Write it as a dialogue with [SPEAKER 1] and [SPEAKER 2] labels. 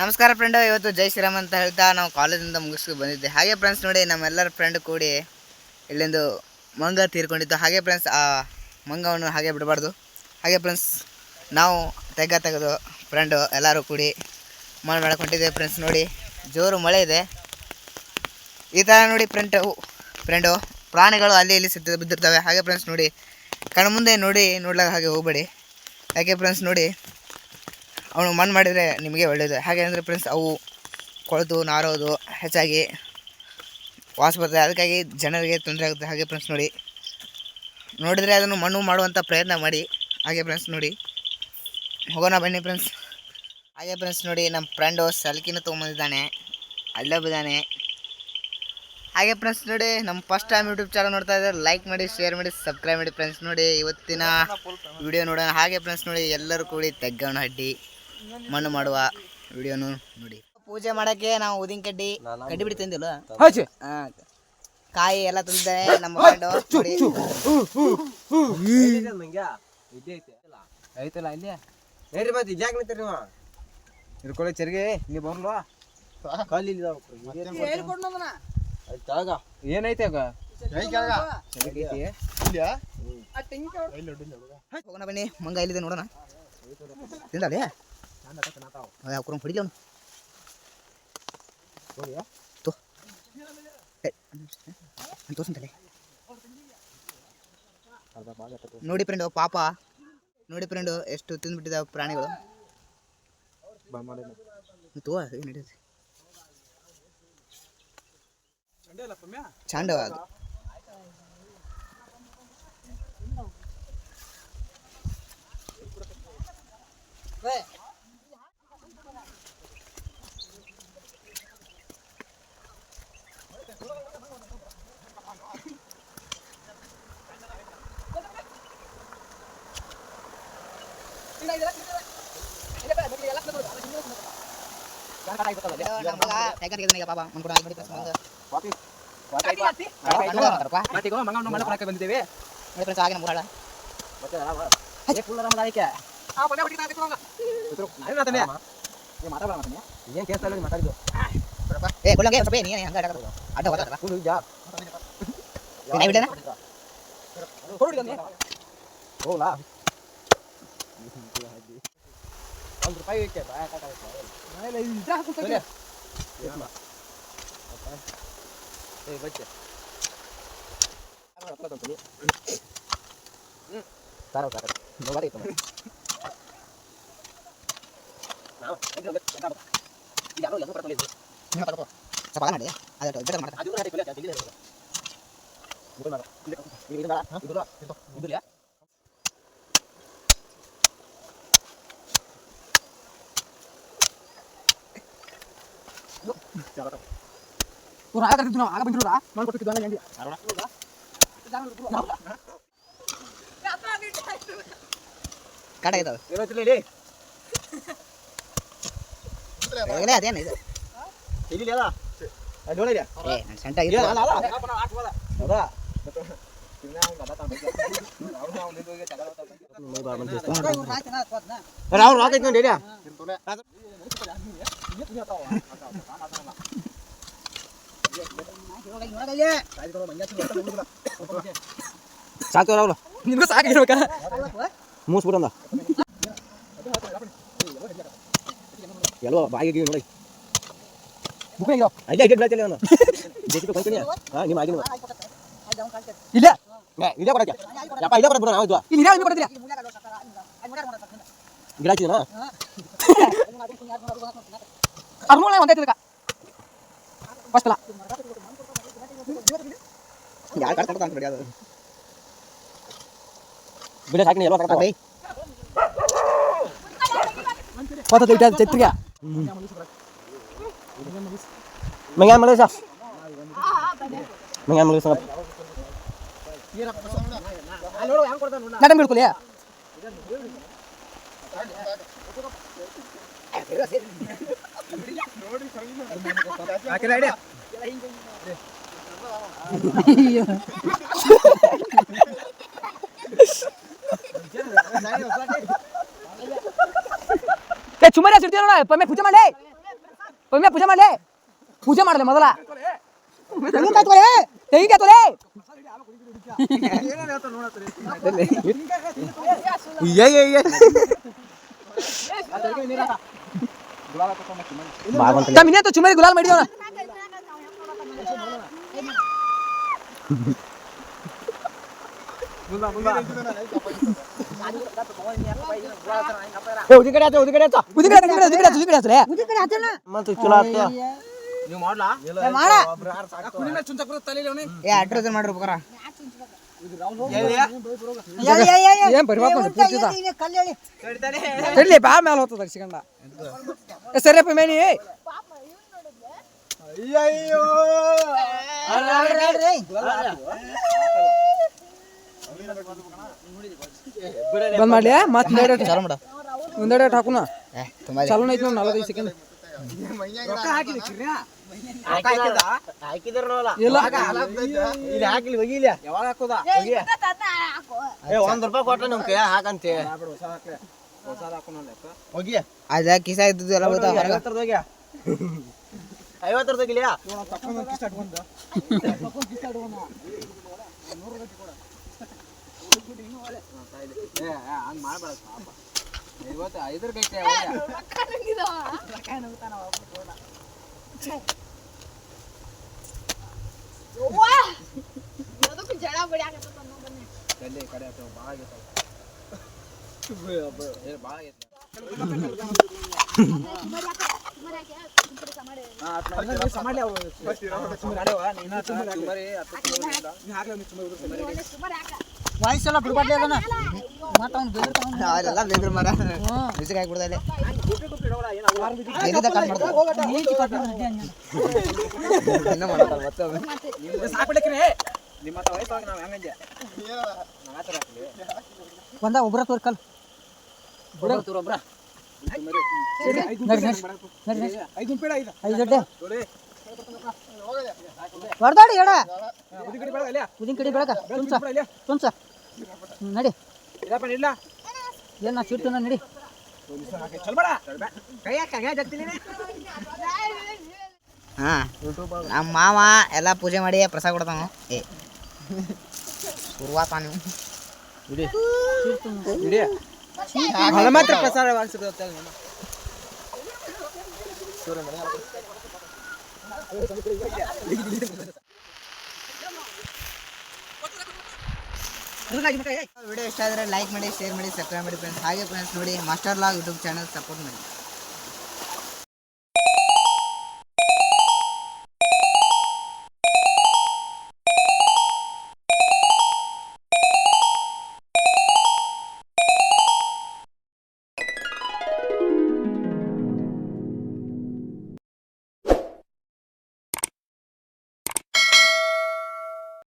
[SPEAKER 1] ನಮಸ್ಕಾರ ಫ್ರೆಂಡ್, ಇವತ್ತು ಜೈ ಶ್ರೀರಾಮ್ ಅಂತ ಹೇಳ್ತಾ ನಾವು ಕಾಲೇಜಿಂದ ಮುಗಿಸ್ಕೊಂಡು ಬಂದಿದ್ದೆ. ಹಾಗೆ ಫ್ರೆಂಡ್ಸ್ ನೋಡಿ, ನಮ್ಮೆಲ್ಲರ ಫ್ರೆಂಡ್ ಕೂಡಿ ಇಲ್ಲಿಂದು ಮಂಗ ತೀರ್ಕೊಂಡಿದ್ದು. ಹಾಗೆ ಫ್ರೆಂಡ್ಸ್, ಆ ಮಂಗವನ್ನು ಹಾಗೆ ಬಿಡಬಾರ್ದು. ಹಾಗೆ ಫ್ರೆಂಡ್ಸ್, ನಾವು ತೆಗೆದು ಫ್ರೆಂಡು ಎಲ್ಲರೂ ಕೂಡಿ ಮಳೆ ಮಾಡ್ಕೊಂಡಿದ್ದೇವೆ. ಫ್ರೆಂಡ್ಸ್ ನೋಡಿ, ಜೋರು ಮಳೆ ಇದೆ. ಈ ಥರ ನೋಡಿ ಫ್ರೆಂಡು ಪ್ರಾಣಿಗಳು ಅಲ್ಲಿ ಇಲ್ಲಿ ಬಿದ್ದಿರ್ತವೆ. ಹಾಗೆ ಫ್ರೆಂಡ್ಸ್ ನೋಡಿ, ಕಣ್ಮುಂದೆ ನೋಡ್ಲಾಗ ಹಾಗೆ ಹೋಗಬೇಡಿ. ಯಾಕೆ ಫ್ರೆಂಡ್ಸ್ ನೋಡಿ, ಅವನು ಮಣ್ಣು ಮಾಡಿದರೆ ನಿಮಗೆ ಒಳ್ಳೆಯದು. ಹಾಗೆ ಅಂದರೆ ಫ್ರೆಂಡ್ಸ್, ಅವು ಕೊಳೆತು ನಾರೋದು ಹೆಚ್ಚಾಗಿ ವಾಸ ಬರ್ತದೆ, ಅದಕ್ಕಾಗಿ ಜನರಿಗೆ ತೊಂದರೆ ಆಗುತ್ತೆ. ಹಾಗೆ ಫ್ರೆಂಡ್ಸ್ ನೋಡಿದರೆ ಅದನ್ನು ಮಣ್ಣು ಮಾಡುವಂಥ ಪ್ರಯತ್ನ ಮಾಡಿ. ಹಾಗೆ ಫ್ರೆಂಡ್ಸ್ ನೋಡಿ, ಹೋಗೋಣ ಬನ್ನಿ ಫ್ರೆಂಡ್ಸ್. ಹಾಗೆ ಫ್ರೆಂಡ್ಸ್ ನೋಡಿ, ನಮ್ಮ ಫ್ರೆಂಡು ಸಲ್ಕಿನ ತೊಗೊಂಬಂದಿದ್ದಾನೆ, ಅಲ್ಲೇ ಬಿದ್ದಾನೆ. ಹಾಗೆ ಫ್ರೆಂಡ್ಸ್ ನೋಡಿ, ನಮ್ಮ ಫಸ್ಟ್ ಟೈಮ್ ಯೂಟ್ಯೂಬ್ ಚಾನಲ್ ನೋಡ್ತಾ ಇದ್ದಾರೆ, ಲೈಕ್ ಮಾಡಿ, ಶೇರ್ ಮಾಡಿ, ಸಬ್ಸ್ಕ್ರೈಬ್ ಮಾಡಿ. ಫ್ರೆಂಡ್ಸ್ ನೋಡಿ, ಇವತ್ತಿನ ವಿಡಿಯೋ ನೋಡೋಣ. ಹಾಗೆ ಫ್ರೆಂಡ್ಸ್ ನೋಡಿ, ಎಲ್ಲರೂ ಕೂಡಿ ತೆಗ್ಗೋಣ ಹಡ್ಡಿ ಮಣ್ಣು ಮಾಡುವ ವಿಡಿಯೋನು ನೋಡಿ. ಪೂಜೆ ಮಾಡಕ್ಕೆ ನಾವು ಉದಿನ ಕಡ್ಡಿ ಬಿಡಿ ತಂದಿಲ್ಲ, ಕಾಯಿ ಎಲ್ಲ ತಂದಿದ್ದಾರೆ ನಮ್ಮ ಫ್ರೆಂಡು.
[SPEAKER 2] ಚರಿಗೆ ನೀವು ಬರ್ಲ್ವಾ ಏನೈತೆ
[SPEAKER 1] ಹೋಗೋಣ ಬನ್ನಿ. ಮಂಗ ಇಲ್ಲಿದೆ ನೋಡೋಣ. ತಿಂದಾಲೆ ಕುರಂ ಹೊಡಿಲಿ ಅವನು. ತೋರ್ಸಂತಲೆ ನೋಡಿ ಫ್ರೆಂಡು, ಪಾಪ ನೋಡಿ ಫ್ರೆಂಡು, ಎಷ್ಟು ತಿಂದ್ಬಿಟ್ಟಿದ್ದಾವೆ ಪ್ರಾಣಿಗಳು. ನಡೆಯುತ್ತೆ ಚಾಂಡವ ಅದು. ಕಾಟ ಇದಾವೆ ಅದೇನು ಇದು
[SPEAKER 2] ಸಾಕು ರಾಹುಲ್, ನಿನ್ಗೂ ಸಾಕಿರ್ಬೇಕ ಮೂಸ್ಬಿಡಂದ ಎಲ್ಲೋ ಬಾಯಿಗೆ ನೋಡಿ ಅಲ್ಲೇ ಅಡ್ಡ ಬೆಳತಲ್ಲ ಅವನು ಜೆಸಿಪಿ ಕೊಂಕಣಿ. ಹಾಂ ನಿಮ್ಮ ಆಗಿನ ಇಲ್ಲ ಇಲ್ಲೇ ಕೊಡಕ್ಕೆ ಯಪ್ಪ, ಇಲ್ಲೇ ಕೊಡಕ್ಕೆ ಬಿಡೋಣ. ಹೌದು ಇಲ್ಲಿ ಇಲ್ಲೇ ಕೊಡ್ತೀರಾ ಗಿಡ ಹಚ್ಚಿದನಾ ಅರ್ಮೂಳ ಒಂದೈತದ ಫಸ್ಟಲ್ಲ ಯಾರು ಕಟ್ಕೊಂಡು ಅಂತ ಬಿಡಿ. ಅದು ಬಿಡ ಸಾಕಿನ ಎಲ್ಲೋ ತಗೊಂಡು ಫೋಟೋ ತೆಗಿತಾ ಚೈತ್ರಿಯ mengan Malaysia nadam bilkul ya akhir idea cuma dia cerita lah, pemain puja mana?
[SPEAKER 3] ಒಮ್ಮೆ ಪೂಜೆ ಮಾಡಲೆ ಮೊದಲ ತೆಂಗಿನಕಾಯಿ ತೊಲೆ ಇನ್ನೇಂತ ಚುಮ್ಮರಿ ಗುಲಾಲ್ ಮಾಡಿದವನ ಮಾಡ್ರಿ ಬಾ ಮೇಲೆ ಹೋಗ್ತದ ಸಿಗಂಡ ಸರಿಯಪ್ಪ ಮೇನಿ ಬಂದ್ ಮಾಡ್ಲಿ ಮತ್ತೆ ಮುಂದೆ ಹಾಕುನ ಚಲೋ ಐತಿ ನೋಡಿ 45 ಸೆಕೆಂಡ್
[SPEAKER 1] ಅದ ಕಿಸ ಇದ್ದು ಎಲ್ಲ
[SPEAKER 2] 50 ತೆಗಿಲಿಯಾ
[SPEAKER 3] ವಾಯ್ಸೆಲ್ಲ ಬಿಡ್ಬಾರ್ದು ಅದನ್ನ
[SPEAKER 1] ಅದೆಲ್ಲ ಬೇಕ್ರಿ ಮರ ಬಿಸಿಗೆ ಹಾಕ್ಬಿಡ್ದಲ್ಲೇ
[SPEAKER 3] ಒಂದ ಒಬ್ರ ತೋರ್ಕಲ್ ಹೊರದಾಡಿ ಎಡ ಉದಿನ ಕಡೆ ಬೆಳಕ ತುಂಸ ನಡಿ ಏನ್ ನಾ ಸಿಡ್ತು ನಡಿ
[SPEAKER 1] ಹಾ ನಮ್ಮ ಮಾವ ಎಲ್ಲ ಪೂಜೆ ಮಾಡಿ ಪ್ರಸಾದ ಕೊಡ್ತಾವ ಶುರುವಾತ ನೀವು
[SPEAKER 3] ಮಾತ್ರ ಪ್ರಸಾದ
[SPEAKER 1] ವಿಡಿಯೋ ಇಷ್ಟ ಆದರೆ ಲೈಕ್ ಮಾಡಿ ಶೇರ್ ಮಾಡಿ ಸಬ್ಸ್ಕ್ರೈಬ್ ಮಾಡಿ ಫ್ರೆಂಡ್ಸ್ ಹಾಗೆ ಫ್ರೆಂಡ್ಸ್ ನೋಡಿ master log YouTube channel support ಮಾಡಿ